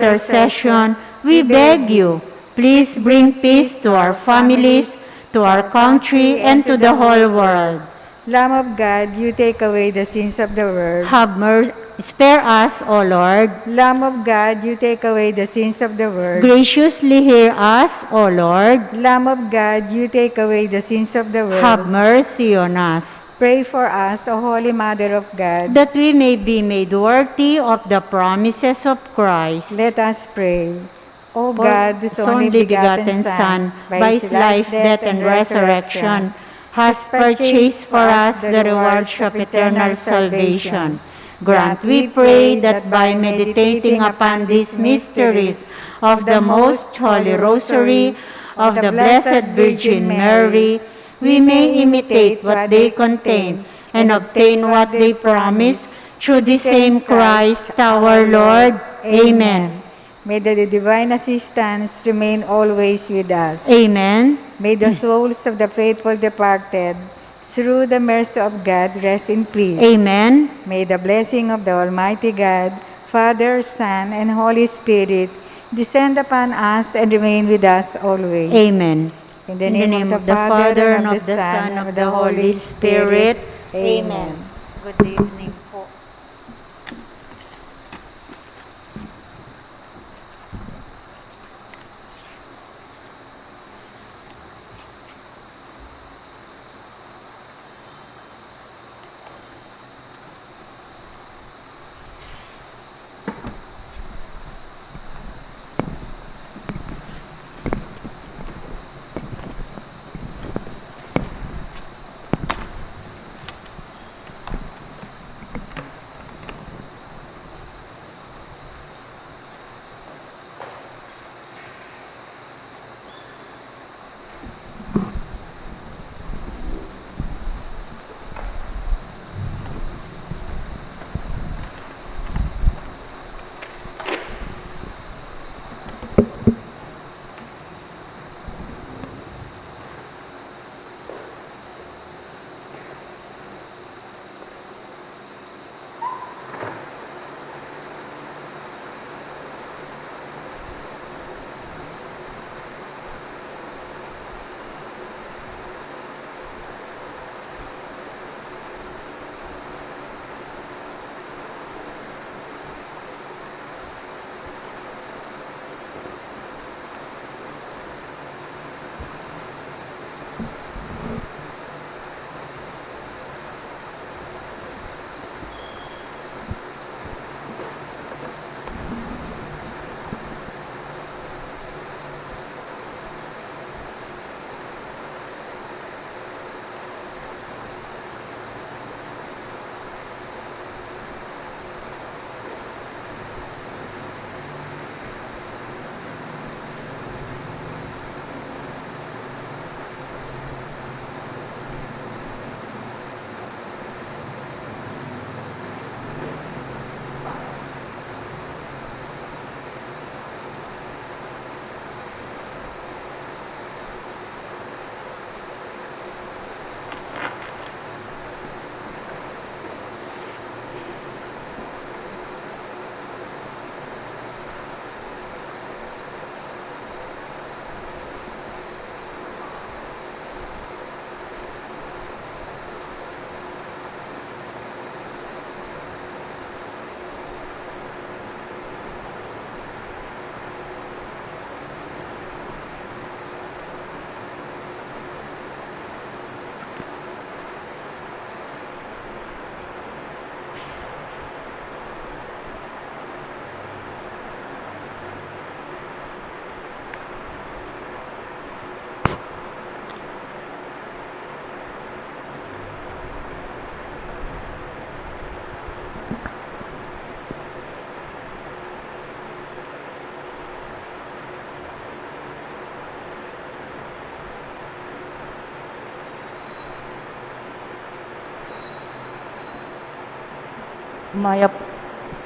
intercession, we beg you, please bring peace to our families, to our country, and to the whole world. Lamb of God, you take away the sins of the world. Have mercy, spare us, O Lord. Lamb of God, you take away the sins of the world. Graciously hear us, O Lord. Lamb of God, you take away the sins of the world. Have mercy on us, Pray for us, O Holy Mother of God. that we may be made worthy of the promises of Christ. Let us pray. O For God, whose only begotten Son, by his life, death, and resurrection, has purchased for us the rewards of eternal salvation. Grant, we pray, that by meditating upon these mysteries of the Most Holy Rosary of the Blessed Virgin Mary, we may imitate what they contain and obtain what they promise, through the same Christ our Lord. Amen. May the divine assistance remain always with us. Amen. May the souls of the faithful departed, through the mercy of God, rest in peace. Amen. May the blessing of the Almighty God, Father, Son, and Holy Spirit descend upon us and remain with us always. Amen. In the name of the Father, and of the Son, and of the Holy Spirit. Amen. Good evening po.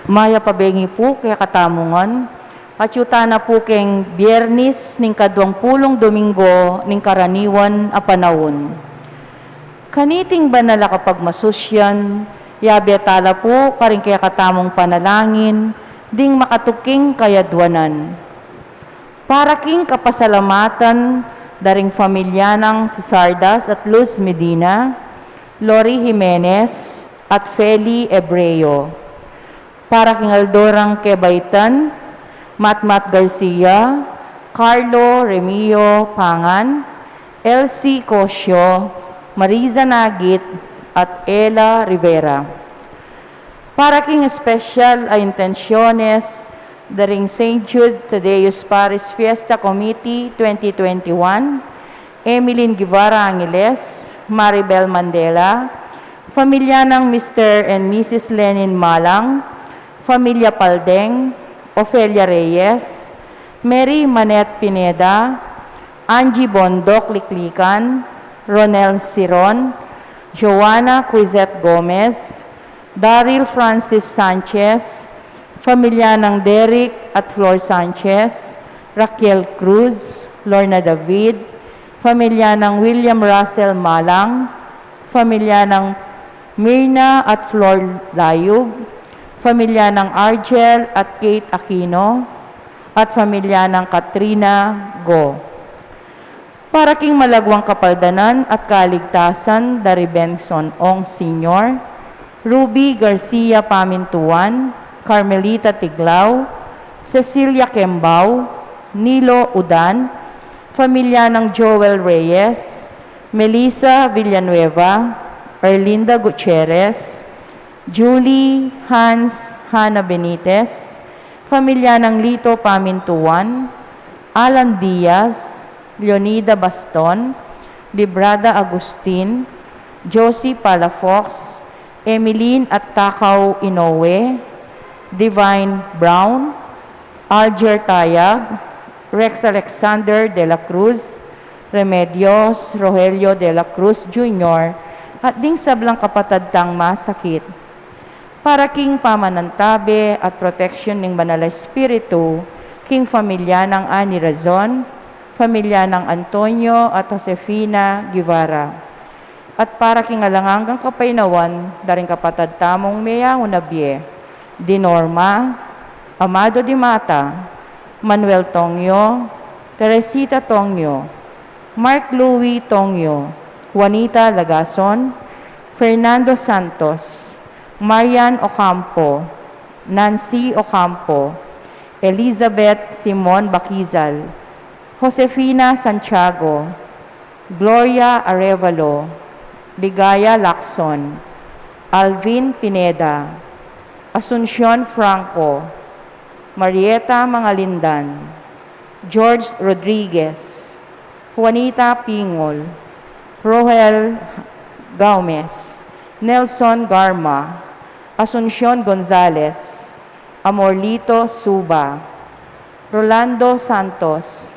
Maya pabengi po kaya katamungon. Atyuta na po keng Biyernes ning kadwangpulong Domingo ning karaniwan a panahon. Kaniting banala kapag masusyan, yabi atala po karing kaya katamong panalangin, ding makatuking kayadwanan. Para king kapasalamatan daring pamilya ng si Sardas at Luz Medina, Lori Jimenez at Feli Ebreo. Para king Aldorang Kebaitan, Matmat Garcia, Carlo Remio Pangan, Elsie Cosio, Mariza Nagit, at Ella Rivera. Para king special a intenciones daring St. Jude Tadeus Paris Fiesta Committee 2021, Emeline Guevara Angeles, Maribel Mandela, pamilya ng Mr. and Mrs. Lenin Malang, Pamilya Paldeng, Ofelia Reyes, Mary Manette Pineda, Angie Bondok Liklikan, Ronel Siron, Joanna Quizette Gomez, Daryl Francis Sanchez, pamilya ng Derek at Flor Sanchez, Raquel Cruz, Lorna David, pamilya ng William Russell Malang, pamilya ng Mirna at Flor Layug, pamilya ng Argel at Kate Aquino, at pamilya ng Katrina Go. Para king malagwang kapaldanan at kaligtasan dari Benson Ong Sr., Ruby Garcia Pamintuan, Carmelita Tiglao, Cecilia Kembao, Nilo Udan, pamilya ng Joel Reyes, Melissa Villanueva, Erlinda Gutierrez, Julie Hans Hana Benitez, pamilya ng Lito Pamintuan, Alan Diaz, Leonida Baston, Librada Agustin, Josie Palafox, Emeline at Takaw Inoue, Divine Brown, Alger Tayag, Rex Alexander de la Cruz, Remedios Rogelio de la Cruz Jr., at ding sablang kapatad tang masakit. Para king pamanantabe at protection ng Banal Espiritu, king pamilya ng Ani Razon, pamilya ng Antonio at Josefina Guevara. At para king alanganggang kapainawan, daring kapatad tamong Mea Unabie, Dinorma, Amado Di Mata, Manuel Tongyo, Teresita Tongyo, Mark Louis Tongyo, Juanita Lagason, Fernando Santos, Marian Ocampo, Nancy Ocampo, Elizabeth Simon Bakizal, Josefina Santiago, Gloria Arevalo, Ligaya Lacson, Alvin Pineda, Asuncion Franco, Marieta Mangalindan, George Rodriguez, Juanita Pingol, Rohel Gaumes, Nelson Garma, Asuncion Gonzalez, Amorlito Suba, Rolando Santos,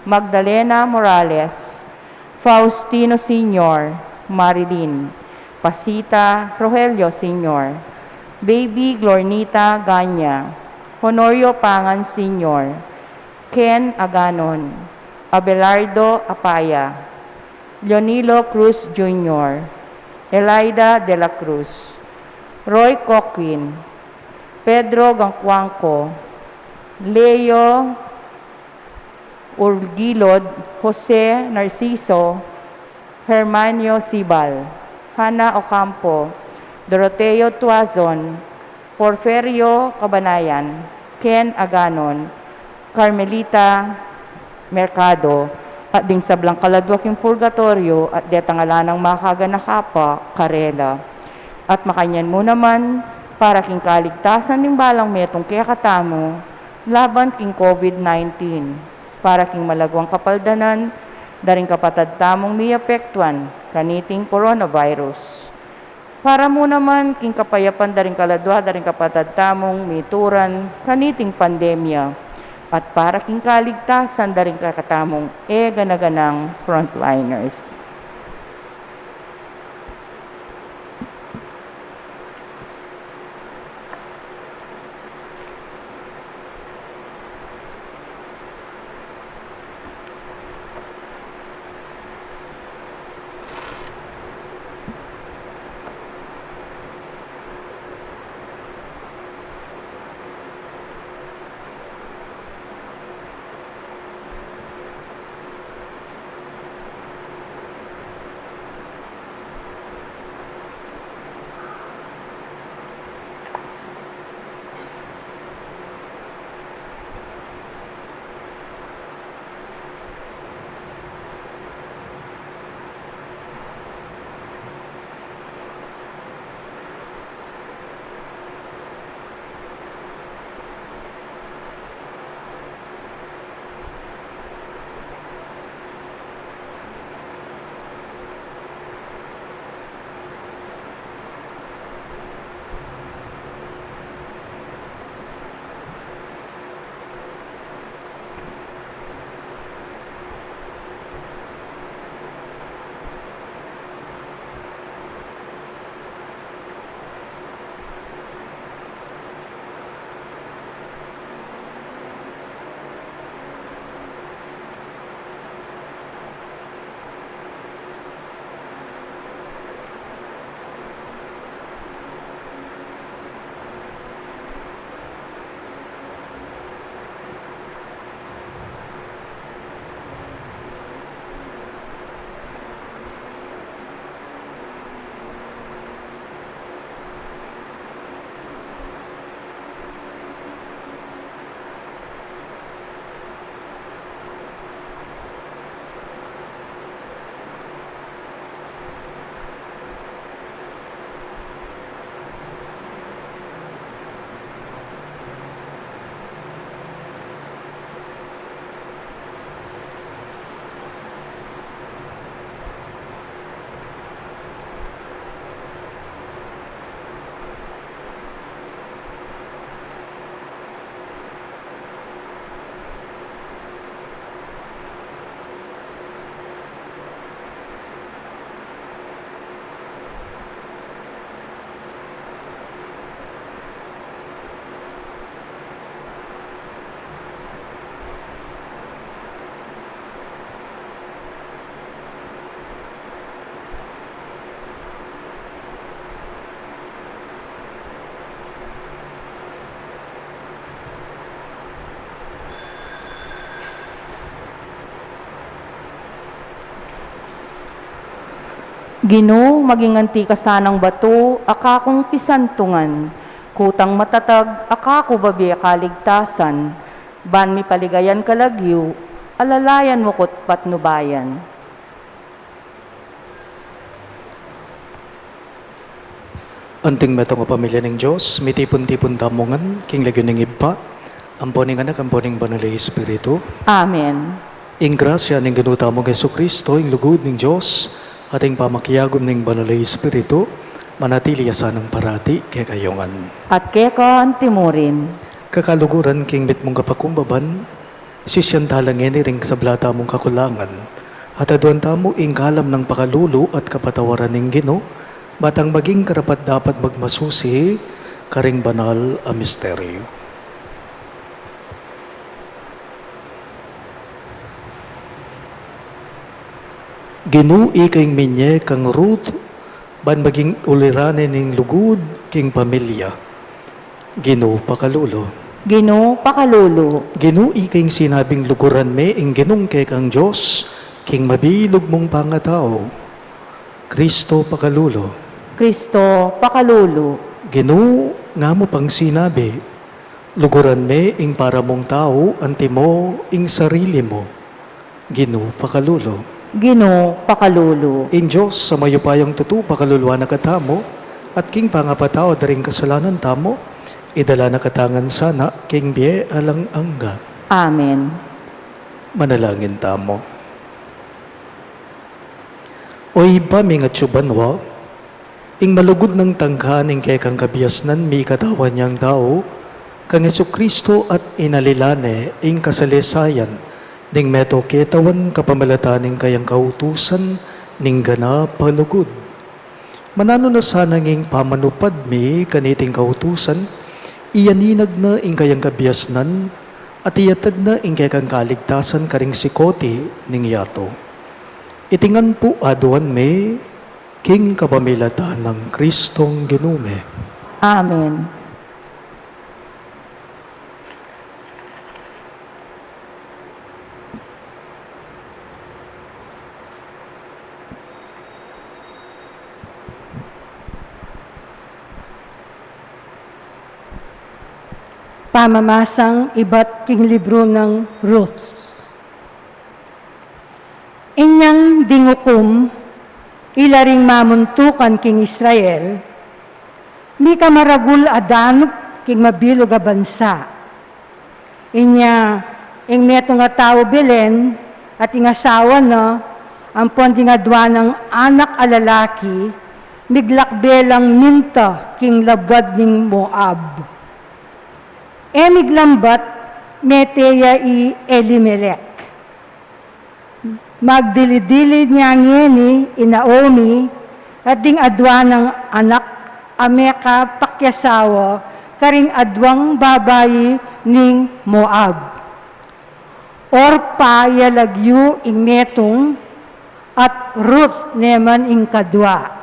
Magdalena Morales, Faustino Sr., Marilyn, Pasita Rogelio Sr., Baby Glornita Ganya, Honorio Pangan Sr., Ken Aganon, Abelardo Apaya, Leonilo Cruz Jr., Elaida de la Cruz, Roy Coquin, Pedro Gangcuangco, Leo Urgilod, Jose Narciso, Hermanio Sibal, Hana Ocampo, Doroteo Tuazon, Porferio Cabanayan, Ken Aganon, Carmelita Mercado, at ding sablang kaladwak yung purgatorio at detangalanang makaganakapa, Karela. At makanyan mo naman, para king kaligtasan ng balang metong kaya katamo, laban king COVID-19, para king malagwang kapaldanan, daring kapatad tamong miyapektuan, kaniting coronavirus. Para mo naman, king kapayapan daring kaladwa, daring kapatad tamong mituran, kaniting pandemya. At para king kaligtasan, daring kakatamong ganaganang frontliners. Ginoo, maginganti ka sanang bato, akakong pisantungan. Kutang matatag, akako babi kaligtasan. Ban mi paligayan kalagyo, alalayan mo kot patnubayan. Anting metong pamilya ng Diyos, mitipon-tipon tamongan, king lagyon ng iba, amponing anak, amponing banal na Espiritu. Amen. Ing grasya ng ginutamo ng Yesu Kristo, ing lugod ng Diyos, ating pamakiyagom ng banal na Espiritu, manatili asanang parati kay kayongan. At keka antimurin. Kakaluguran king mit mong kapakumbaban, sisyanthalangin ring sablata mong kakulangan, at aduan tamo ing kalam ng pakalulo at kapatawaran ng Ginoo, batang maging karapat dapat magmasusi, karing banal a misteryo. Ginui kayong minye kang Ruth, ban maging uliranin ng lugod king pamilya. Ginoo pakalulo. Ginoo, pakalulu. Ginui kayong sinabing luguran me, ing ginong kay kang Diyos, king mabilog mong pangatao. Kristo pakalulo. Kristo, pakalulu. Ginoo nga mo pang sinabi, luguran me ing para mong tao, antimo ing sarili mo. Ginoo pakalulo. Ginoo, pakalulu. In Diyos sa mayupayang tutu pakaluluwa na katamo, at king pangapatao daring kasalanan tamo, idala na katangan sana, king biye alang angga. Amen. Manalangin tamo. Oy ba mingat subanwa, ing malugod ng tangkaning kay kang kabiasnan mi katawan niyang tao, kang Jesucristo at inalilane ing kasalisayan, ning meto ketawan kapamalataning kayang kautusan, ning gana palugod. Manano na sana nging pamanupad mi kaniting kautusan, iyaninag na ing kayang kabiasnan, at iyatag na ing kay kang kaligtasan karing sikoti ning yato. Itingan po aduan me, king kapamilatan ng Kristong Ginume. Amen. Pamamasang iba't king libro ng Ruth. Inyang dingukum, ilaring mamuntukan king Israel, mi kamaragul adanop king mabilog a bansa. Inya, ing meto nga tao Belen, at ing asawa na, ang pondi nga dwa ng anak a lalaki, miglakbelang minta king labwad ning Moab. Miglambat, meteya i Elimelech. Magdilidili niya ngeni inaomi at ding adwa ng anak ameka pakyasawa karing adwang babayi ning Moab. Orpa yalagyu ing metong at Ruth neman ing kadwa.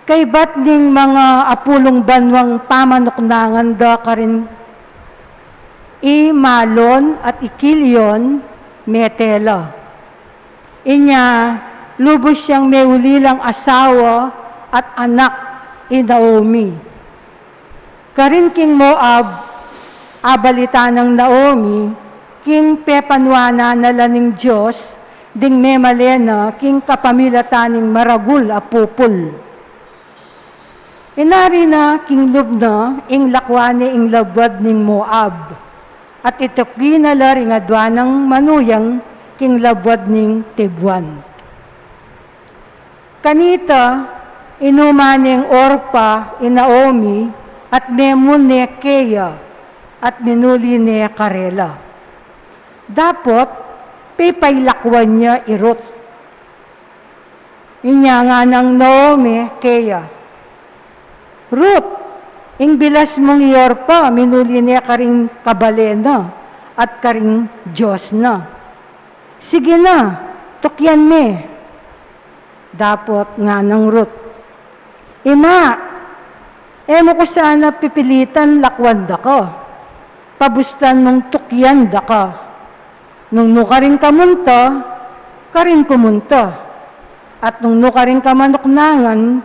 Kay bat ning mga apulong banwang pamanuknangan da karin Malon at Ikilyon Metela. Inya, lubos siyang may ulilang asawa at anak ni Naomi. Karin king Moab, abalita ng Naomi, king pepanwana nalaning Diyos, ding memalena, king kapamilataning maragul apupul. Inari na king Lubna, ing lakwani ing labwad ning Moab. At ito kinala ring adwa ng manuyang king labwad ning Tibuan. Kanita, inumaning Orpa, Naomi, at memune Keya, at minuli ne Karela. Dapot, pipaylakwan niya irot. Inya nga ng Naomi, Keya. Ruth, ing bilas mong Orpa, minuli niya karing kabalena at karing Diyos na. Sige na, tukyan me. Dapot nga ng Ruth. Ima, mo ko sana pipilitan lakwan da ka. Pabustan mong tukyan da ka. Nung karing kamunta, karing kumunta. At nung no karin ka manuknangan,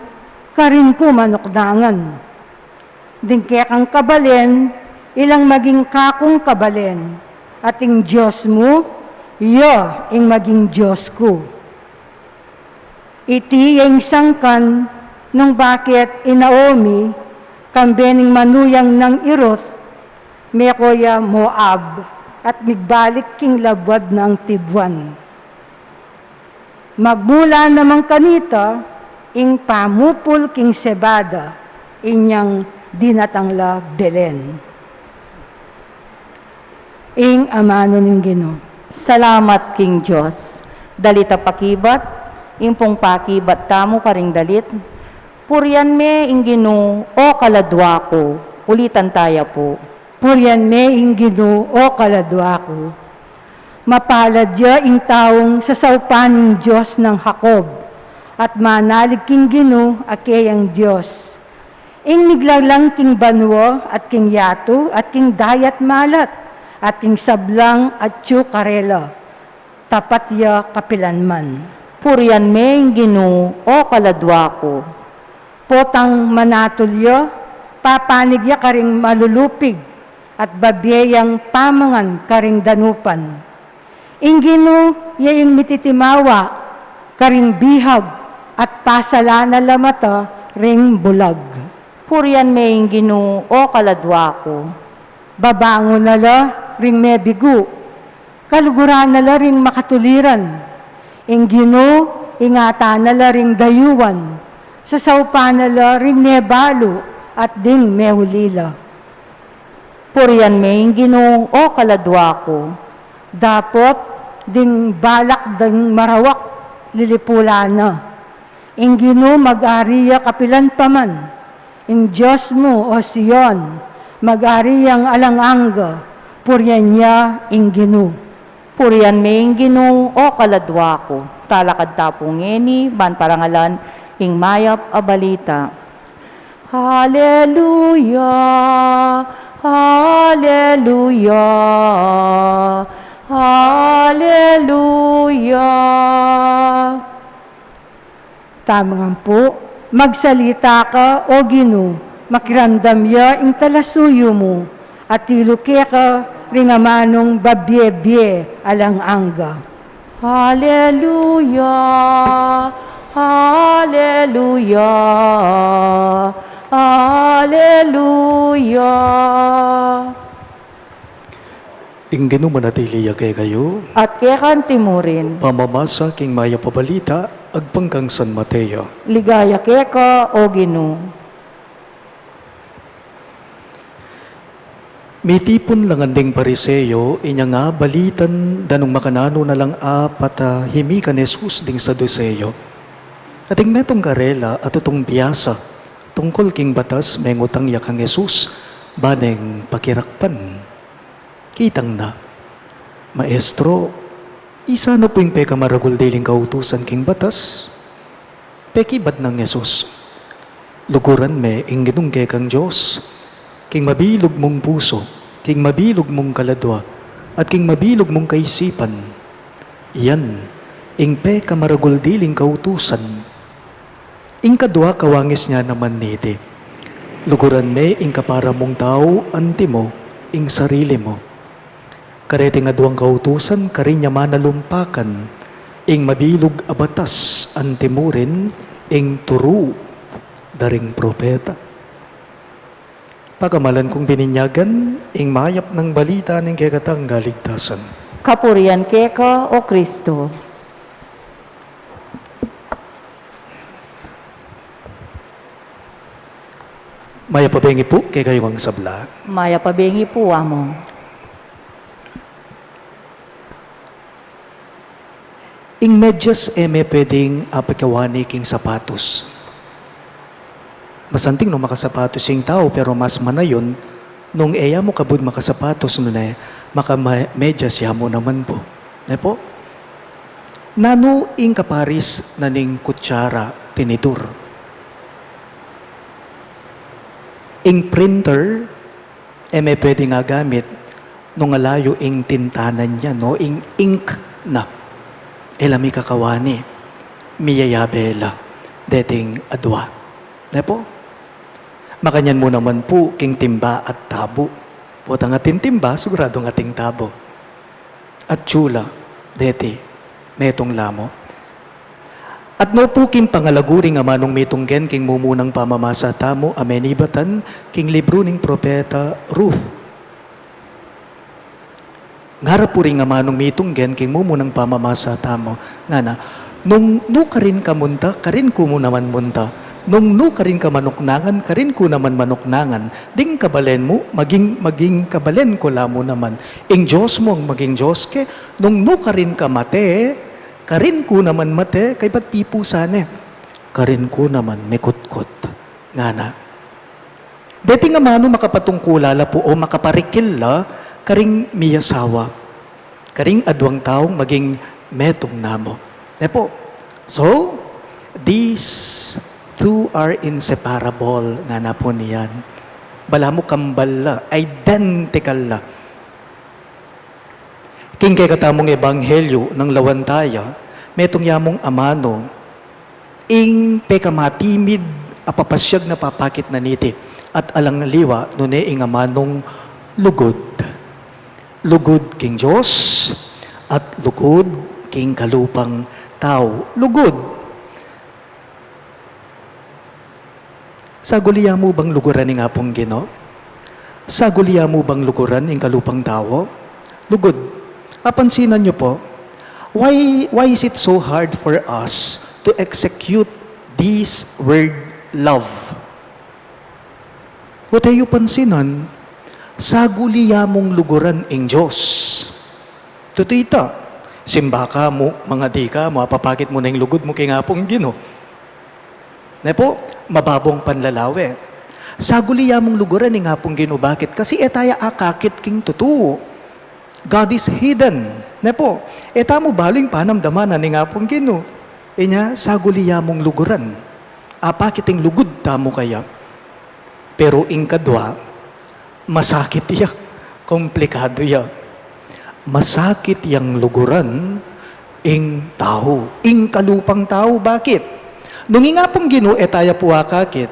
karin ko manuknangan. Dingke kang kabalen, ilang maging kakong kabalen. At ing Diyos mo, yo ing maging Diyos ko. Iti yung sangkan nung bakit inaomi, kambening manuyang ng Iroth, mekoya Moab, at migbalik king labwad ng Tibwan. Magmula namang kanita, ing pamupul king Sebada, inyang dinatangla Belen. Ing amano ning Ginoo. Salamat, King Diyos. Dalita pakibat, impong pakibat tamo karing dalit. Purian me ing Ginoo o kaladwa ko. Ulitan taya po. Purian me ing Ginoo o kaladwa ko. Mapalad ya ing taong sa saupaning Diyos ng Hakob, at manalig king Ginoo akeyang Diyos. Ing niglalang king banwo at king yato at king dayat malat at king sablang at karela. Tapat ya kapilanman. Purian me ing Ginoo o kaladwa ko. Potang manatulyo, papanig ya karing malulupig, at babiyang pamangan karing danupan. Inggino ya ing mititimawa, karing bihag, at pasalana lamata ring bulag. Purian me ing Ginoo o kaladwa ko. Babango na la ring mebigo, kaluguran na la ring makatuliran. Inggino, ingata na la ring dayuan, sasaupa na la ring nebalo, at ding mehulila. Purian me ing Ginoo o kaladwa ko. Dapot ding balak ding marawak lilipulana. Inggino mag-ariya kapilan paman. In Diyos mo o Sion, mag-ariyang alanganga, puryan niya inggino. Purian me ing Ginoo o kaladwa ko. Talakad tapong ngeni, ban parangalan, ing mayap a balita. Hallelujah, hallelujah, hallelujah. Tamang po, magsalita ka o Ginoo, makiramdam ya ing talasuyo mo, at tiluke ka ringamanong babye-bye alang angga. Hallelujah, hallelujah, hallelujah. Ing Ginoo manatili kay kayo, At kaya kan timurin, pamamasa king maya pabalita, agpangkang San Mateo. ligaya keka o Ginoo. May tipon lang anding pariseyo, inya nga balitan danong makanano na lang apat himi kan Jesus ding sa doseyo. Ating metong karela at itong biyasa, tungkol king batas may ngutang yakang Jesus, baneng pakirakpan. Kitang na, Maestro, isa no po yung peka maragul diling kautusan king batas? Pekibad ng Jesus. Luguran me ing ginungke kang Diyos, king mabilog mong puso, king mabilog mong kaladwa, at king mabilog mong kaisipan. Iyan, ing peka maragul diling kautusan. Ing kadwa kawangis niya naman niti. Luguran me ing kapara mong tao, anti mo, ing sarili mo. Karete nga duwang kautusan, karinya manalumpakan, ing mabilog abatas, antimurin, ing turu, daring propeta. Pagamalan kong bininyagan, ing mayap ng balita ng kekatang galigtasan. Kapurian keka o Kristo. Maya pabengi po kay kayo ang sabla. Maya pabengi po amo. Ing medyas eme pwedeng apakawani king sapatos. Masanting no makasapatos yung tao pero mas manayon nung eya mo kabud makasapatos no na makamedyas ya mo naman po. Ne po? Nano ing kaparis na ning kutsara tinidur. Ing printer eme pwede nga gamit nung alayo ing tintanan niya no ing ink na. Elami kakawani. miyayabela, dating adwa. Nepo? Makanyan mo naman po, king timba at tabo. Potang ating timba, siguradong ating tabo. At tsula, deti, metong lamo. At no po king pangalaguring amanong mitunggen king mumunang pamamasa tamo, amenibatan, king libro ning propeta Ruth. Ngarap po rin amanong mitunggen king mumunang pamamasa tamo, nga na, nung no karin ka munta, karin ko mo naman munta. Nung no karin ka manuknangan, karin ko naman manuknangan. Ding kabalen mo, maging kabalen ko lamo naman. Ing Diyos mo ang maging Diyos ke, nung no karin ka mate, karin ko naman mate, kay ba't pipo sane? Karin ko naman mikutkot. Nga na. Deti nga mano makapatungkulala po o makaparikil la, karing miyasawa. Karing adwang taong maging metong namo. Nepo. So, these two are inseparable nga na po niyan. Bala mo kambal la, identical la. King kay katamong ebanghelyo ng lawantaya, metong yamong amano, ing pekamatimid apapasyag na papakit na niti, at alang liwa, nune ing amanong lugod. Lugod king Diyos, at lugod king kalupang tao. Lugod. Saguliya mo bang luguran ing apong Gino? Saguliya mo bang luguran ing kalupang tao? Lugod. Papansinan niyo po, why is it so hard for us to execute this word love? O tayo pansinan, saguliya mong luguran ing Diyos. Tutita, simba ka mo, mga di ka, mapapakit mo na yung lugod mo kay nga pong Gino. Nepo, mababong panlalawe. Saguliya mong luguran ing nga pong Gino, bakit? Kasi etaya akakit king tutuo. God is hidden. Nepo, etamo baling panamdamanan ni nga pong Gino. Inya, saguliya mong luguran. Apakiting lugod tamo kaya. Pero ing kadwa, masakit iya. Komplikado iya. Masakit yang luguran ing tao. Ing kalupang tao. Bakit? Nung nga pong Gino, etaya po akakit.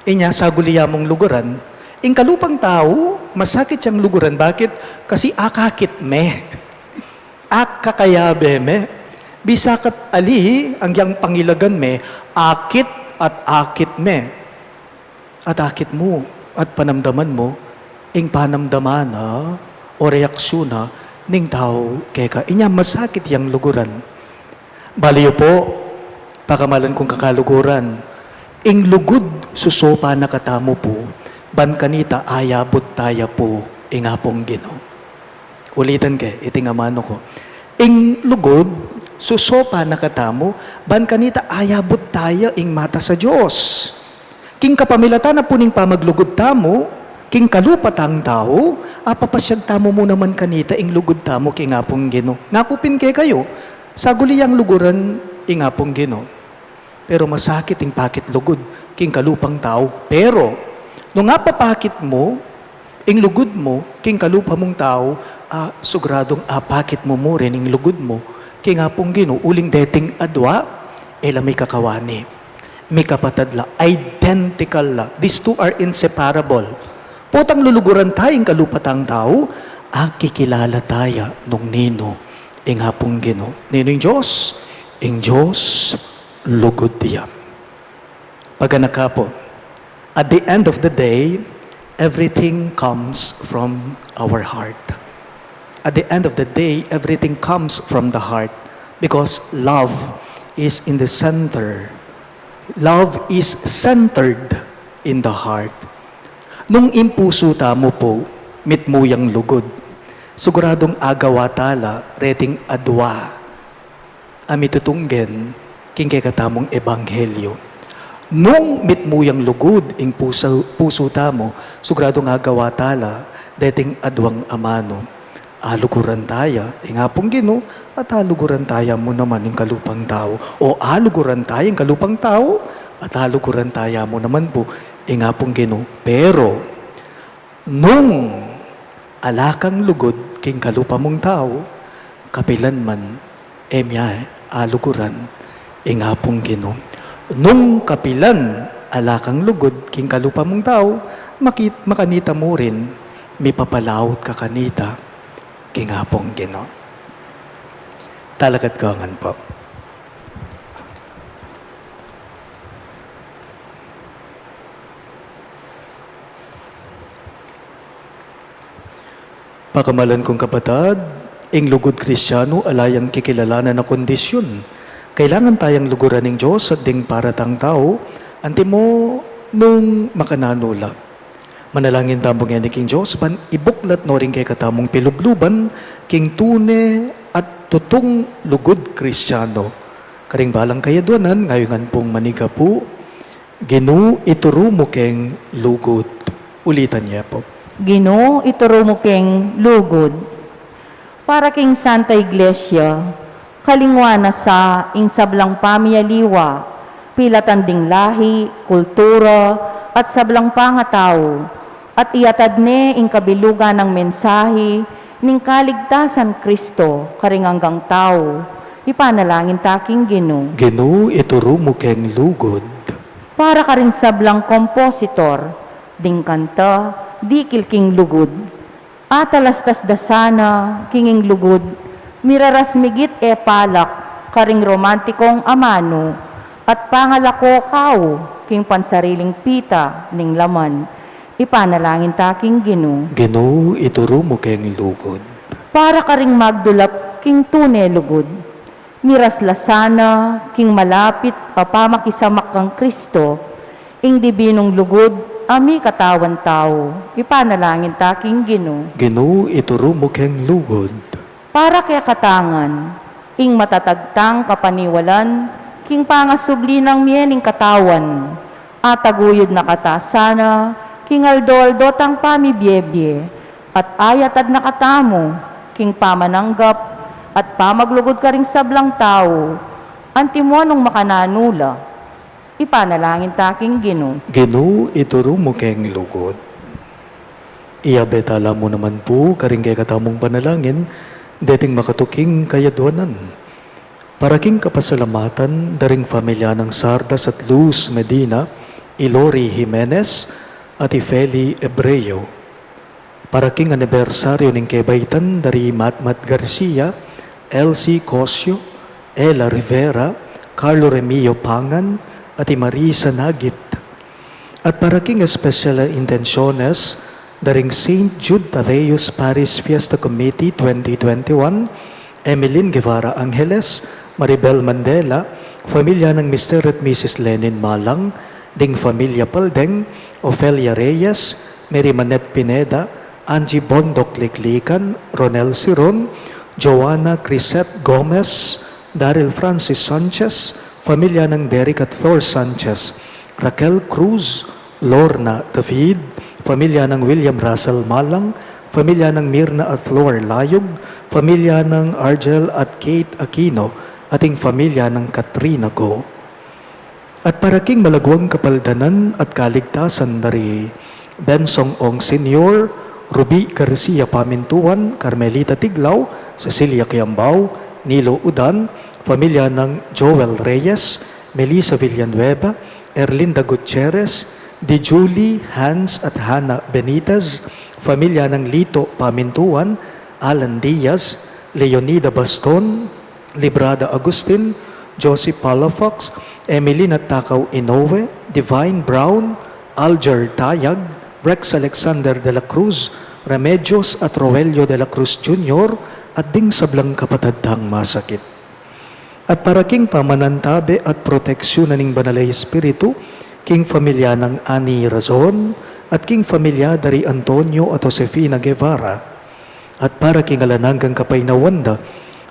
Inya, saguliya mong luguran. Ing kalupang tao, masakit siyang luguran. Bakit? Kasi akakit me. Akakayabe me. Bisakat ali, ang yang pangilagan me, akit at akit me. At akit mo, at panamdaman mo, ing panamdamana o reaksyon na ning tao keka. Inya masakit yang luguran. Baliyo po, pakamalan kong kakaluguran. Ing lugod susopa na katamo po, ban kanita ayabot taya po ingapong Gino. Ulitan ke, itingamano ko. Ing lugod, susopa na katamo, ban kanita ayabot taya ing mata sa Diyos. King kapamilata na po ning pamaglugod tamo, king kalupatang tao, apapasyag tamo mo naman kanita ing lugod tamo king ingapong Gino. Nakupin ke kayo, saguliyang luguran ingapong Gino. Pero masakit ing pakit lugod king kalupang tao. Pero, nung apapakit mo, ing lugod mo, king kalupa mong tao, sugradong apakit mo mo rin ing lugod mo, king apong Gino, uling dating adwa, may kakawani. May kapatadla, identical la. These two are inseparable. Potang luluguran tayong kalupatang tao, kikilala tayo nung nino, ing apong Gino. Nino ing Diyos, lugod diya. Pagana po, at the end of the day, everything comes from our heart. At the end of the day, everything comes from the heart because love is in the center. Love is centered in the heart. Nung impuso tamo po, mitmuyang lugod, siguradong agawa tala, reting adwa, amitutunggen, king katamong ebanghelyo. Nung mitmuyang lugod ing puso tamo, sugrado nga gawa tala, dating adwang amano. Aluguran taya, ing apong Gino, at aluguran taya mo naman ing kalupang tao. O aluguran taya ing kalupang tao, at aluguran taya mo naman po ing apong Gino. Pero, nung alakang lugod king kalupa mong tao, kapilan man, aluguran Ingapong Ginoo. Nung kapilan, alakang lugod, king kalupa mong tao, makanita mo rin, may papalawot ka kanita, king hapong Ginoo. Talagat kangan po. Pakamalan kong kapatad, ing lugod Kristiyano alayang kikilalanan na kondisyon. Kailangan tayang luguran ng Diyos at ding paratang tao, anti mo nung makananula. Manalangin tambong yan ni King Diyos, pan ibuklat no rin kay katamong pilubluban, king tune at tutong lugod Kristiyano. Karing balang kayadwanan, ngayon pong maniga po, Ginoo ituro mo keng lugod. Ulitan niya po. Ginoo, ituro mo keng lugod. Para king Santa Iglesia, kalingwana sa insablang pamiyaliwa, pilatanding lahi, kultura, at sablang pangatao, at iatad ne ing kabilugan ng mensahe, ning kaligtasan Kristo, karinganggang tao, ipanalangin taking Ginoo. Ginoo ituro mo keng lugod. Para ka rin sablang kompositor, ding kanta, di kilking lugod. Atalastas dasana, kinging lugod, miraras migit e palak, karing romantikong amano, at pangalako kao, king pansariling pita, ning laman, ipanalangin taking Ginoo. Ginoo ituro mo keng lugod. Para ka ring magdulap, king tune lugod, miras lasana, king malapit, papamakisamak kang Kristo, ing dibinong lugod, ami katawan tao, ipanalangin taking Ginoo. Ginoo ituro mo keng lugod. Para kaya katangan, ing matatagtang kapaniwalan, king pangasubli ng miyening katawan, ataguyod na katasana, king aldo-aldo tang pamibyebye, at ayatad na katamo, king pamananggap, at pamaglugod ka ring sablang tao, antimonong makananula, ipanalangin taking Ginoo. Ginoo ituro mo keng lugod. Iyabetala mo naman po, karing kay katamong panalangin, dating makatuking kayadwanan. Para king kapasalamatan, daring pamilya ng Sardas at Luz Medina, Ilori Jimenez, at Ifeli Ebreo. Para king anibersaryo ng kebaitan, dari Matmat Garcia, Elsie Cosio, Ella Rivera, Carlo Remio Pangan, at Marisa Nagit. At para king special intenciones, daring St. Jude Tadeus Paris Fiesta Committee 2021, Emeline Guevara Angeles, Maribel Mandela, pamilya ng Mr. at Mrs. Lenin Malang, ding pamilya Paldeng, Ofelia Reyes, Mary Manette Pineda, Angie Bondok Liklikan, Ronel Siron, Joanna Crisette Gomez, Daryl Francis Sanchez, pamilya ng Derek at Thor Sanchez, Raquel Cruz, Lorna David, pamilya ng William Russell Malang, pamilya ng Mirna at Flor Layog, pamilya ng Argel at Kate Aquino, ating pamilya ng Katrina Go. At para king malagwang kapaldanan at kaligtasan dari Bensong Ong Senior, Ruby Garcia Pamintuan, Carmelita Tiglaw, Cecilia Kiambao, Nilo Udan, pamilya ng Joel Reyes, Melissa Villanueva, Erlinda Gutierrez, Di Julie, Hans at Hannah Benitez, pamilya ng Lito Pamintuan, Alan Diaz, Leonida Baston, Librada Agustin, Josie Palafox, Emily Natakaw Inoue, Divine Brown, Alger Tayag, Rex Alexander de la Cruz, Remedios at Roelio de la Cruz Jr., at ding sablang kapatadang masakit. At para king pamanantabe at proteksyon ng Banalay Espiritu, king familia ng Ani Razon, at king familia dari Antonio at Josefina Guevara, at para king alananggang kapay na wanda,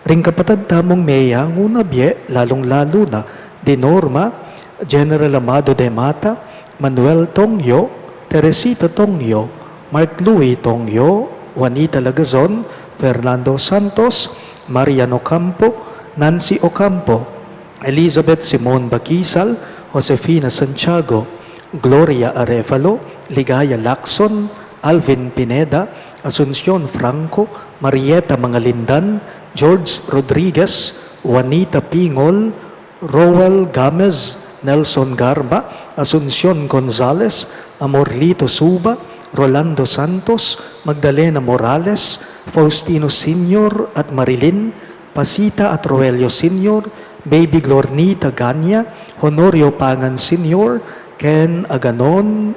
ring kapatad tamong Meya ngunabye, lalong-lalo na, de Norma, General Amado de Mata, Manuel Tongyo, Teresita Tongyo, Mark Louis Tongyo, Juanita Lagazon, Fernando Santos, Mariano Campo, Nancy Ocampo, Elizabeth Simon Bakisal, Josefina Santiago, Gloria Arevalo, Ligaya Lacson, Alvin Pineda, Asuncion Franco, Marieta Mangalindan, George Rodriguez, Juanita Pingol, Roel Gamez, Nelson Garba, Asuncion Gonzales, Amorlito Suba, Rolando Santos, Magdalena Morales, Faustino Senior at Marilyn, Pasita at Roelio Senior, Baby Glornita Ganya, Honorio Pangan Senior, Ken Aganon,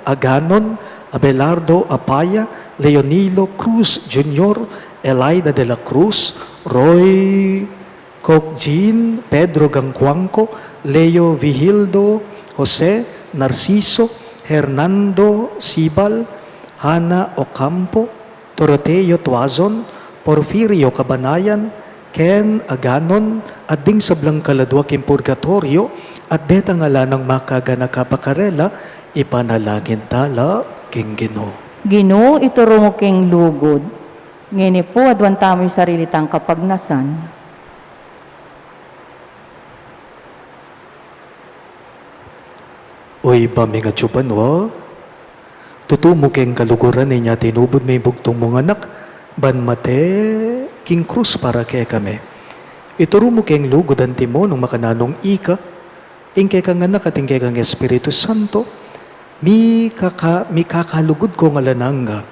Abelardo Apaya, Leonilo Cruz Jr., Elaida de la Cruz, Roy Cocjin, Pedro Gangcuangco, Leo Vigildo, Jose Narciso, Hernando Sibal, Hana Ocampo, Doroteo Tuazon, Porfirio Cabanayan, Ken Aganon, at ding sablang kaladwa king purgatorio, at deta ngala ng makagana kapakarela, ipanalangin tala king Ginoo. Ginoo, ituro mo king lugod. Ngini po, adwan tamo'y sarili tang kapagnasan. Uy, bami nga tsuban wa. Tutumo keng kaluguran niya tinubod may bugtong mong anak, ban mate king krus para kay kami. Ituro mo keng lugod ang timo nung makananong ika, ingke kang anak at ingke kang Espiritu Santo, mi kakalugod ko nga lananga,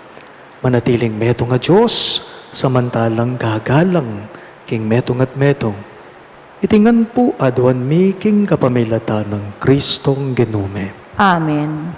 manatiling meto nga Diyos, samantalang gagalang, king metong at metong. Itingan po adwan mi king kapamilata ng Kristong Ginume. Amen.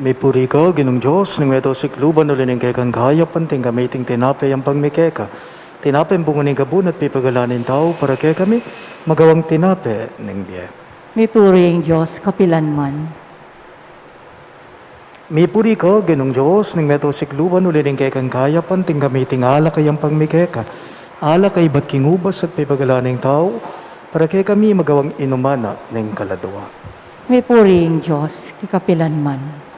May puri ka, ginong Diyos, ng meto sikluban ulit ng kekang kaya panting gamiting tinapay ang pagmikeka. Tinapay ang bunguning kabun at pipagalanin tao para kaya kami magawang tinapay ng biye. May puring Diyos, kapilanman. May puri ka, ginong Diyos, ng meto sikluban ulit ng kekang kaya panting gamiting alakay ang pagmikeka. Alakay ba't kingubas at pipagalanin tao para kaya kami magawang inumana ng kaladwa. May puring Diyos, kapilanman.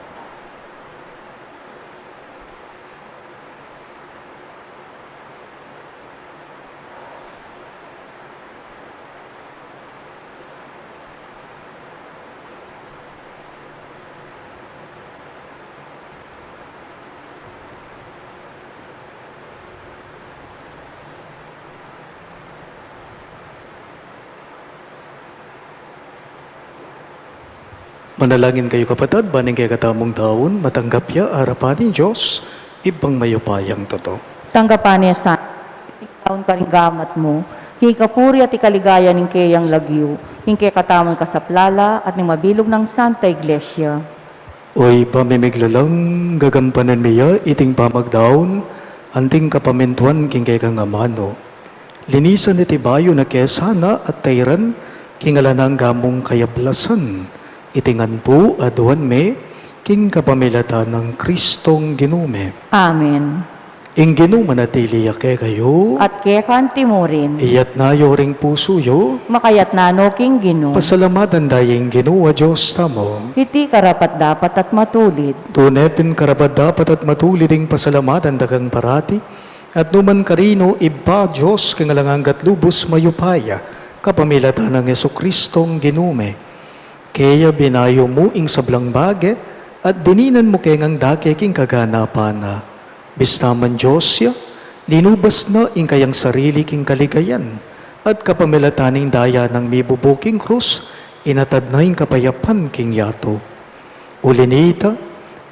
Manalangin kayo kapatid, baning kay katamong taon, matanggap ya harapan ng Diyos, ibang mayupayang totoo. Tanggapan niya sa taon ka rin gamat mo, hikapuri at ikaligaya ng kayang lagyo, hingkay katamon ka sa plala at ng mabilog ng Santa Iglesia. Oy, pamimiglalang gagampanan niya, iting pamagdaon, anting kapamintuan king kay kang amano. Linisan iti bayo na kesana at tayran, kingalanang gamong kayablasan. Itingan po aduan me, king kapamilata ng Kristong Ginume. Amen. Ing Ginume natili kay kayo, At kaya kanti mo rin, iyat na yoring puso yo, makayat na no king Ginoo. pasalamatan dayeng Ginoo Diyos tamo. Iti karapat dapat at matulid. Tunepin karapat dapat at matuliding pasalamatan dagang parati, at numan karino iba Diyos kang alanganggat lubos mayupaya, kapamilata ng Jesukristong Ginume. Kaya binayo mo ing sablang bage, at dininan mo kengang dake king kaganapan na. Bistaman Diyos ya, linubas na ing kayang sarili king kaligayan, at kapamilataning daya ng mibubuking krus, inatad na ing kapayapan king yato. Ulinita,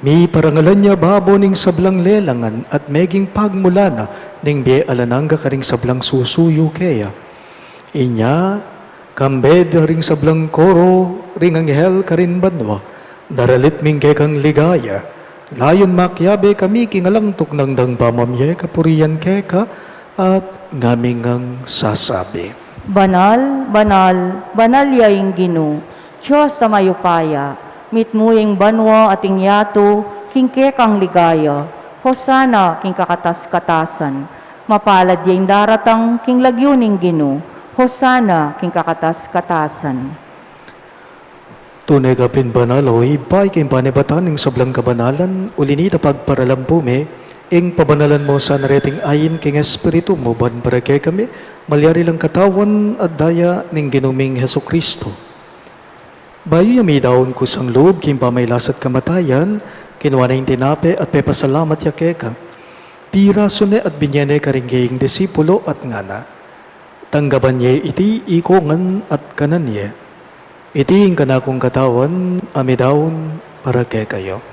mi parangalan niya babo ning sablang lelangan at meging pagmula na ning biye alananga karing sablang susuyo kaya. Inya, Kambed ring sablang koro, ring anghel karin banwa, daralit ming kang ligaya. Layon makyabe kami kingalang tuknang dang pamamye kapurian keka at ngaming ang sasabi. Banal, banal, banal yaing Gino, Diyos sa mayupaya, mitmuyeng banwa ating yato, kingke kang ligaya, hosana king kakatas-katasan, mapalad yaing daratang king lagyuning Gino, hosana king kakatas-katasan. Tunay ka pinbanal o ibay kayong panibatan ng sablang kabanalan, ulinita pagparalampume, ing pabanalan mo sa nareting ayin king espiritu mo, ban para kay kami, malyari lang katawan at daya ning ginuming Heso Kristo. Bayo yami daon ko sang loob, king pamaylasat kamatayan, kinuha na yung tinape at pepasalamat ya keka. Piraso ne at binyane karinggaying disipulo at ngana. Tanggaban niya iti ikongan at kanan niya. Iti kanakong katawan, amidaon para kay kayo.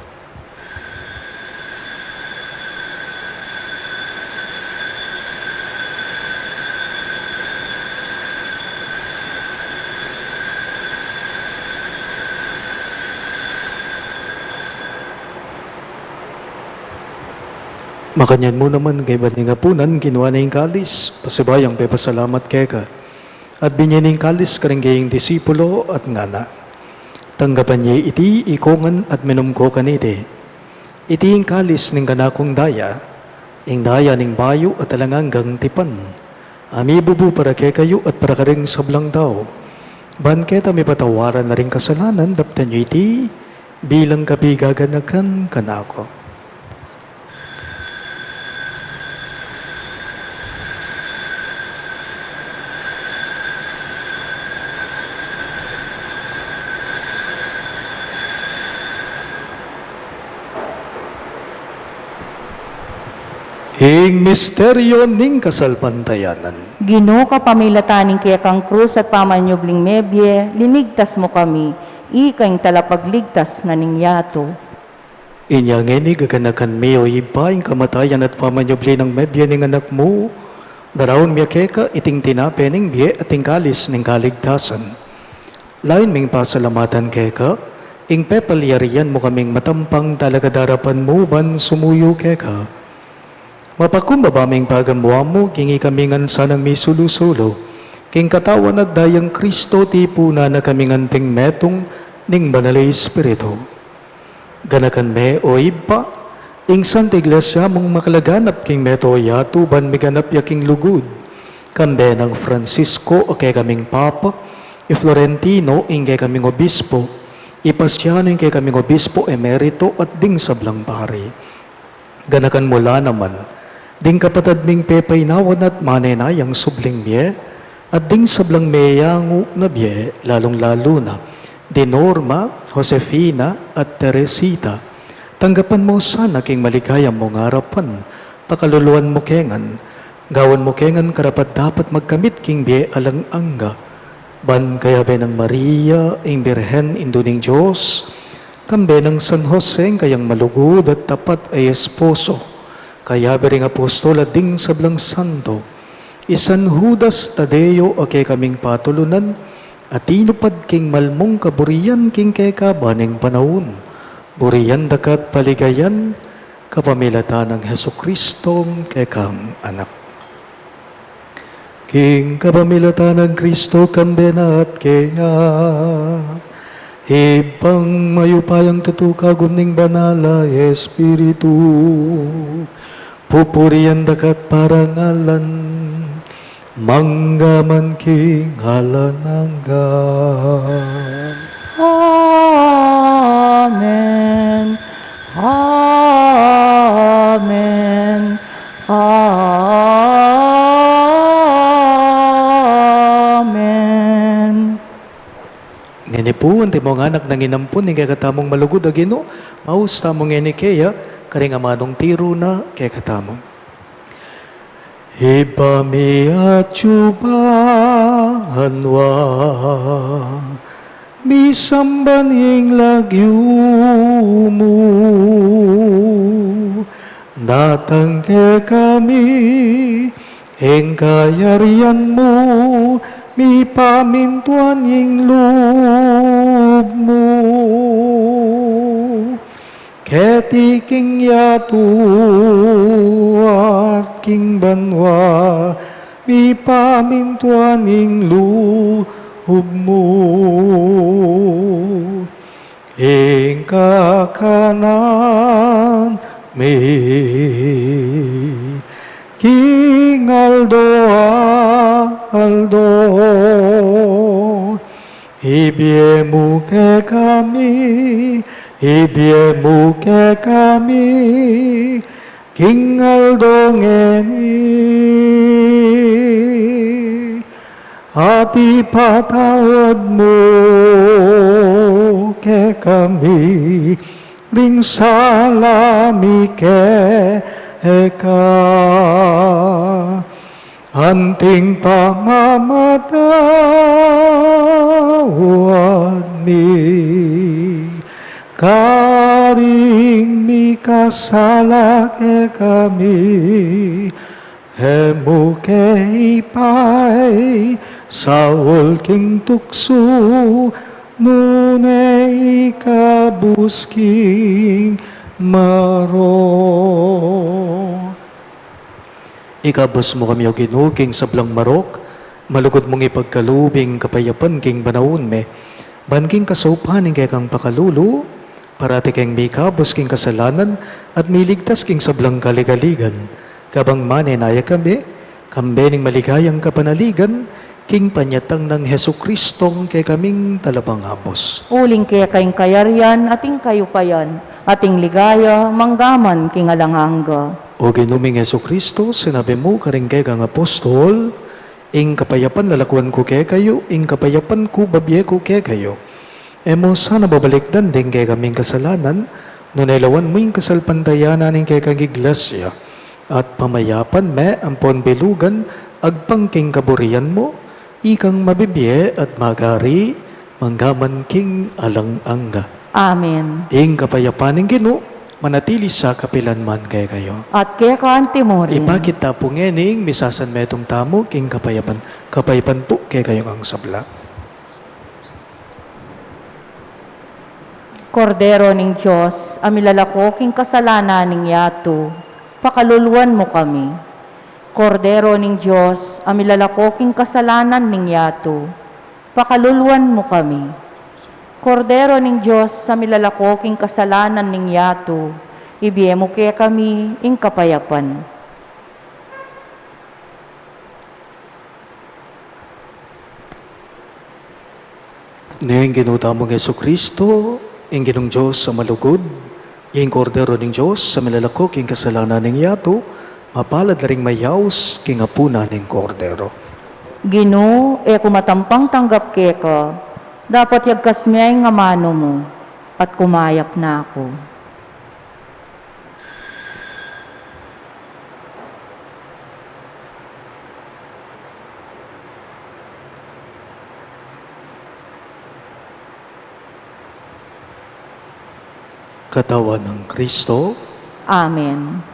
Makanyan mo naman kay Baningapunan, kinuha na yung kalis, pasibayang pepasalamat kay ka. At binyaning kalis karinggaying disipulo at ngana. Tanggapan niya iti ikongan at minumko kanite. Iti yung kalis ning kanakong daya, ing daya ning bayo at alanganggang tipan. Ami bubu para kay kayo at para karing sablang tao. Ban keta may patawaran na rin kasalanan, daptan niyo iti bilang kapigaganakan kanako. Ing misteryo ning kasalpantayanan. Gino ka pamilataning kaya kang krus at pamanyubling mebye, linigtas mo kami, ikang talapagligtas na ningyato. Inya ngeni gaganakan mi o iba ing kamatayan at pamanyubli ng mebye ning anak mo. Darawon miya keka iting tinape ning biye at ing kalis ning kaligtasan. Lain ming pasalamatan keka, ing pepalyarian mo kaming matampang talaga darapan mo ban sumuyo keka. Mapakumbaba ming pagamwa mo, kingi kami ngan sanang may sulusulo. King katawan at dayang Kristo, tipuna na kami nganting metong ning banalay espiritu. Ganakan me o iba, ing Santa Iglesia mong makalaganap king meto yato, ban miganap yaking lugud. Kambe ng Francisco o kay kaming Papa, i Florentino ing kay kaming obispo, ipasyano ing kay kaming obispo emerito at ding sablang pari. Ganakan mula naman, ding kapatad ming pepay nawan at manenayang subling miye, at ding sablang meyangu na biye, lalong-lalo na, di Norma, Josefina at Teresita. Tanggapan mo sana king maligayang mong harapan, pakaluluan mo kengan, gawan mo kengan karapat dapat magkamit king biye alang angga. Ban kaya be ng Maria, ing Birhen induning Diyos, kambe ng San Jose kayang malugod at tapat ay esposo. Kaya bering apostol at ding sablang santo, isan Judas Tadeo o kay kaming patulunan, at inupad king malmong kaburiyan king kay kabaning panahon. Buriyan dakat paligayan, kapamilatan ng Heso Kristong kay kang anak. King kapamilatan ng Kristo kambena at kaya, ibang mayupayang tutukagom ning banala Espiritu, pupurian dakat parangalan, manggaman king halanangga. Amen. Amen. Amen. Ngini po, ang timong anak ng inampun, ng kakatamong malugod agino, maus tamong ngini kaya, karing amanong tiro na kay katamong. Ibami at chubahanwa, bisambaning lagyo mo, natangke kami, Heng kayarian mo, mi pamintuan yung loob mo. Keti king yatu at king banwa, mi pamintuan yung loob mo. Heng kakanan mi King Aldo, ibiemu ke kami, King Aldo ngeni, at ipatawad mo ke kami, ring salami ke eka anting pamamatawad mi karing mi kasala ke kami hemu ke ipay saul king tukso nunay kabusking maro. Ikabas mo kami o king sablang marok, malugod mong ipagkalubing kapayapan king banaon me, banking kasaupanin kay kang pakalulu, parati kang may kabos king kasalanan, at miligtas king sablang kaligaligan, kabang manenaya kami, kambening maligayang kapanaligan, king panyatang ng Hesu Kristong kay kaming talabang habos. Uling kaya kayong kayaryan, ating kayupayan, ating ligaya, manggaman king alangangga. O ginuming Hesu Kristo, sinabi mo karing kay kang apostol, ing kapayapan lalakwan ko kay kayo, ing kapayapan ko babye ko kay kayo. Emo sana babalikdan din kay kaming kasalanan, nunailawan mo yung kasalpantayanan ng kay kang iglesia, at pamayapan me ang ponbelugan, agpangking kaburian mo, ikang mabibye at magari, manggaman king alang-angga. Amen. Ing kapayapaning Ginoo, manatili sa kapilanman kay kayo. At kaya ka antimorin. Ipakita po ngening, misasan metong tamo, king kapayapan. Kapayapan po kay kayo ang sabla. Kordero ning Diyos, amilalako king kasalanan ning yato, pakaluluan mo kami. Kordero ning Diyos, amilalako king kasalanan ning yato, pakaluluan mo kami. Kordero ning Diyos, sa milalako king kasalanan ning yato, ibiye mo kaya kami ing kapayapan. Ning ginutamong Yesu Kristo, ing ginong Diyos sa malugod, ing kordero ning Diyos sa milalako king kasalanan ning yato, mapalad na ring mayaws king apuna ning kordero. Ginoo, kumatampang tanggap kaya ka, dapat yagkas miyay nga mano mo, at kumayap na ako. Katawan ng Kristo, Amen.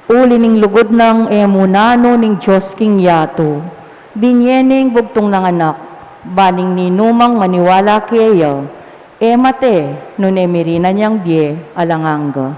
Uli ning lugod ng emunano ning Diyos king yato, binyening bugtong ng anak, baning ninumang maniwala kaya, mate, nunemirina niyang bie, alangangga.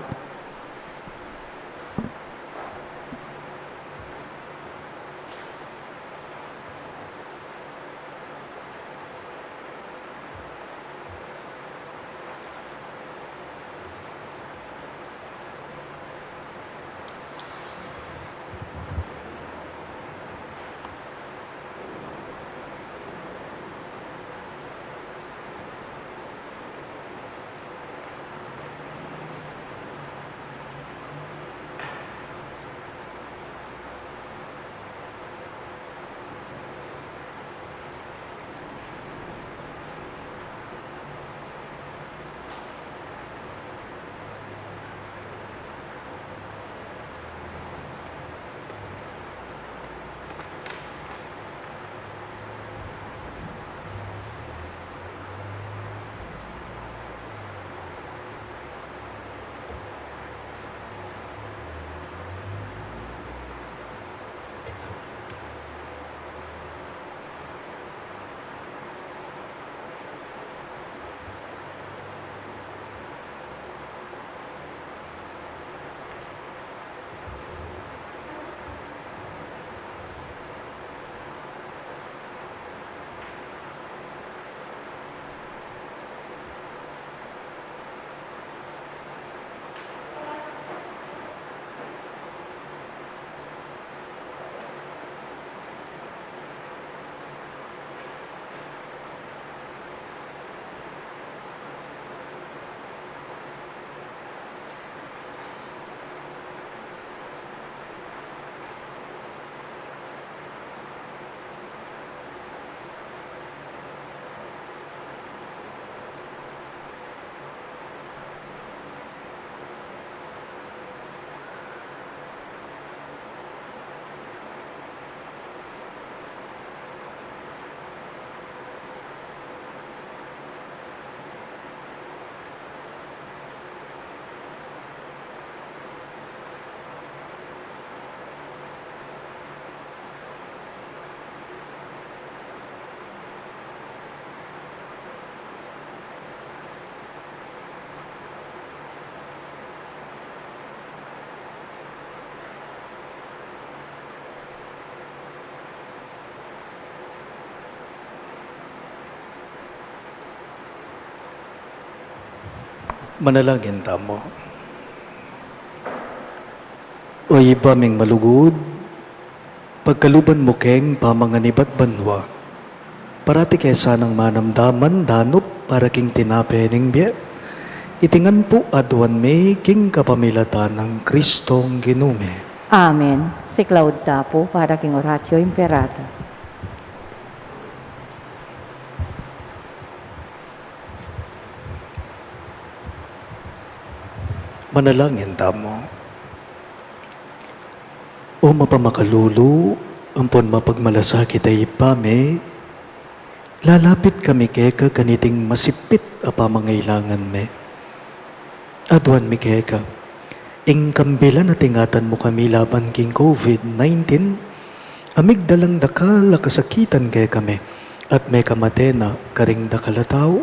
Manalangin tamo. O iba ming malugod, pagkaluban mo keng pamanganibat banwa, parati kesa ng manamdaman danop para king tinape ning biya, itingan po aduan may king kapamilatan ng Kristong ginume. Amen. Si Claude Tapo para king Oratio Imperator. Manalangin tamo. O mapamakalulu, ampon mapagmalasakit ay ipame, lalapit kami keka kaniting masipit a pamangailangan me. Aduan mi keka, ing kambila na tingatan mo kami laban king COVID-19, amigdalang dakal kasakitan kaya kami, at may kamatena karing dakalataw.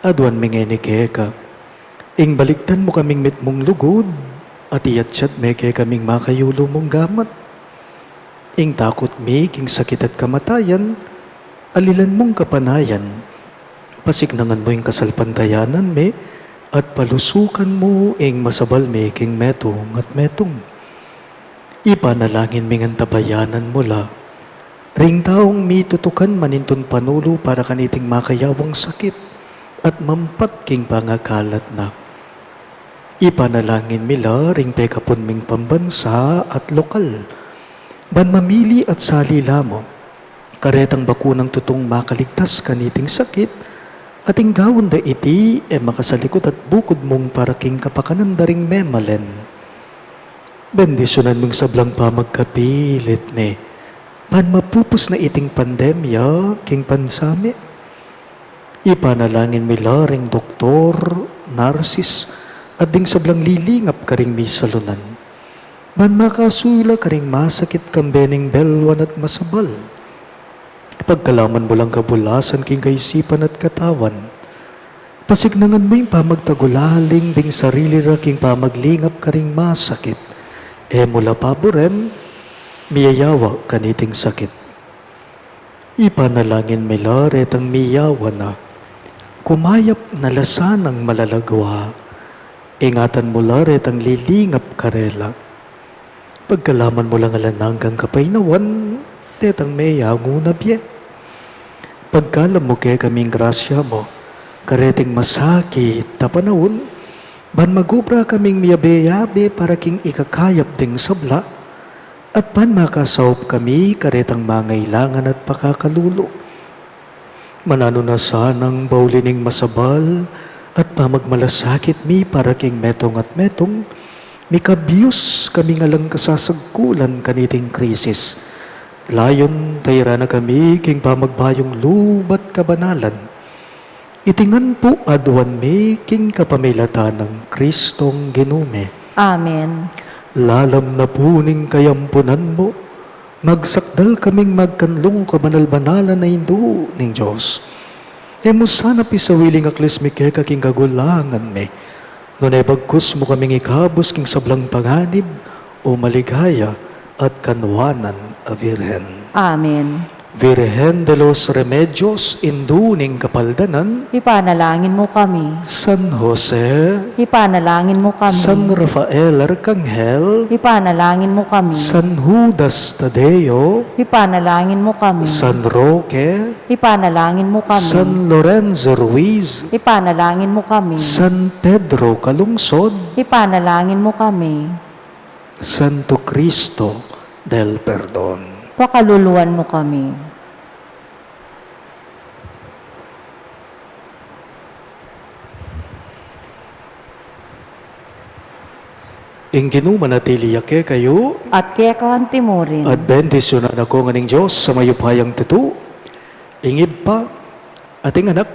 Aduan mi ngay ni keka, ing baliktan mo kaming mitmong lugod, at iyatsat me kaya kaming makayulo mong gamat. Ing takot mi king sakit at kamatayan, alilan mong kapanayan, pasignangan mo ing kasalpantayanan me, at palusukan mo ing masabal me king metong at metong. Ipanalangin mi ngan tabayanan mo la, ring taong mi tutukan maninton panulo para kaniting makayawang sakit, at mampat king pangakalat na. Ipanalangin mila ring pekapon ming pambansa at lokal, ban mamili at salila mo, karetang bakunang tutong makaligtas kaniting sakit, ating gawon da iti makasalikot at bukod mong para king kapakanan daring memalen. Bendisyonan mong sablang pa magkapilit me, pan mapupos na iting pandemya king pansami. Ipanalangin mila ring doktor, narsis, at ding sablang lilingap karing misalunan. Man makasula karing masakit kambening belwan at masabal. Pagkalaman mo lang kabulasan king kaisipan at katawan, pasignangan mo yung pamagtagulaling ding sarili ra king pamaglingap karing masakit, mula paboren, miyayawa kaniting sakit. Ipanalangin mila retang miyawa na, kumayap na lasanang malalagwa, ingatan mo la retang lilingap karela. Pagkalaman mo lang alananggang kapaynawan, tetang meyago na biye. Pagkalam mo kaya kaming grasya mo, kareting masakit tapanawon, ban magubra kaming miyabe-yabe para king ikakayap ding sabla, at pan makasawp kami karetang mangailangan at pakakalulo. Manano na sanang baulining masabal, at pamagmalasakit mi para king metong at metong, mikabiyos kami nga lang kasasagkulan kaniting krisis. Layon tayra na kami king pamagbayong lubat kabanalan. Itingan po aduan mi king kapamilatan ng Kristong ginume. Amen. Lalam na puning kayampunan mo, magsakdal kaming magkanlong kabanal-banalan na hindu ning Diyos. Emo sana pisawiling aklis mi keka king kagulangan me, ngunay bagkus mo kaming ikabos king sablang panganib o maligaya at kanwanan a Virhen. Amen. Virhen de los Remedios, induning kapaldanan, Ipanalangin mo kami. San Jose, Ipanalangin mo kami. San Rafael Arcangel, Ipanalangin mo kami. San Judas Tadeo, Ipanalangin mo kami. San Roque, Ipanalangin mo kami. San Lorenzo Ruiz, Ipanalangin mo kami. San Pedro Calungsod, Ipanalangin mo kami. Santo Cristo del Perdon. Pakaluluan mo kami. Ing ginumanatili yake kayo, At kaya kahantimurin. at bendisyonan ako nganing Diyos sa mayupayang tutu, ingib pa, ating anak,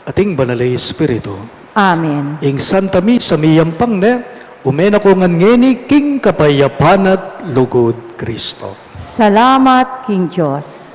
ating banalay Espiritu. Amen. Ing Santa Misa miyampang ne, umen ako ngan ngeni king kapayapan at lugod Kristo. Salamat, King Diyos.